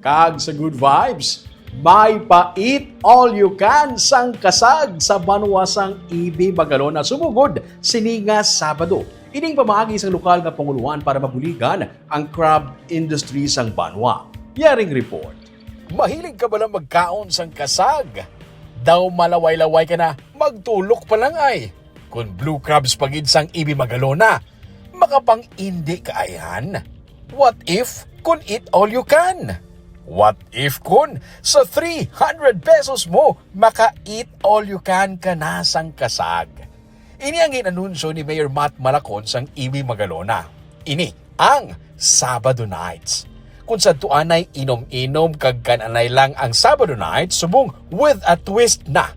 Kag sa good vibes, may pa-eat all you can sang kasag sa Banwasang Ibi Magalona sumugod sininga Sabado. Ining pamaagi sa lokal nga panguluan para mabuligan ang crab industry sang Banwa. Yaring report. Mahilig ka ba lang magkaon sang kasag? Daw malaway-laway ka na, magtulok pa lang ay. Kung blue crabs pagid sang Ibi Magalona, makapang hindi kaayan. What if kun eat all you can? What if kun sa 300 pesos mo maka-eat all you can ka na sang kasag? Ini ang inanunsyo ni Mayor Matt Malacon sang Ibi Magalona. Ini ang Sabado Nights. Kung sa tuan ay inom-inom kag kananay lang ang Sabado Nights, subong with a twist na.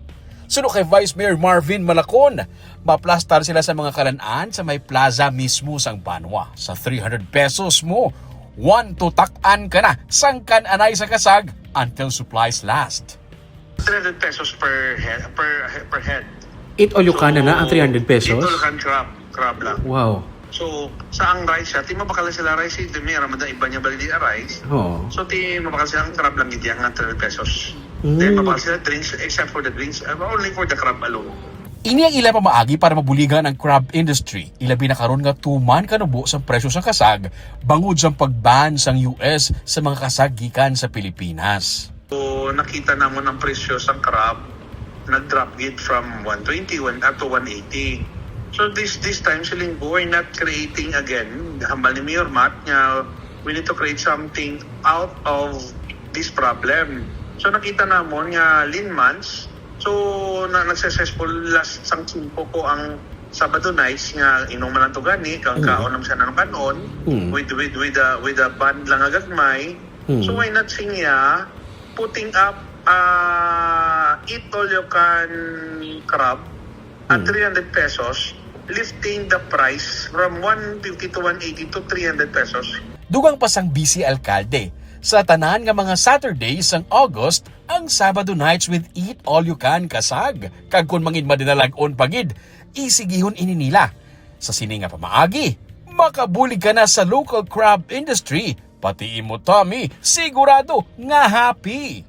Suno kay Vice Mayor Marvin Malacon, maplastar sila sa mga kalanaan sa may plaza mismo sang Banwa. Sa 300 pesos mo, 1 tutak-an ka na sang kananay sa kasag until supplies last. 300 pesos per head. Eat all you can na ang 300 pesos? Eat all you can crab lang. Wow. So, sa ang rice siya, ti mabakal sila rice, ti may ramadan iba niya bali di rice. Oo. So, ti mabakal sila ang crab lang hindi ang 300 pesos. Then, mabakal sila drinks, except for the drinks, only for the crab alone. Ini ang ila pamaagi para mabuligan ang crab industry. Ilabi na karon nga tuman kanubo sa presyo sa kasag bangod sa pagban sang US sa mga kasag gikan sa Pilipinas. So, nakita namon ang presyo sa crab, nag-drop it from 120 up to 180. So this time siling we're not creating again, hambal ni Mayor Matt niya, we need to create something out of this problem. So nakita namon nga lean months, so nag-successful last sang simpo ko ang Sabado Nights nga inuman lang to gani, kang kaon naman siya na kanon, with a band lang agagmay. So why not siya putting up eat all you can crab at 300 pesos, lifting the price from 150 to 180 to 300 pesos. Dugang pa sang busy alkalde. Sa tanan nga mga Saturdays sang August, ang Sabado Nights with Eat All You Can kasag. Kag kung mangin madinalag-on pagid, isigihon ini nila. Sa sini nga pamaagi, makabulig ka na sa local crab industry. Pati imo Tommy, sigurado nga happy.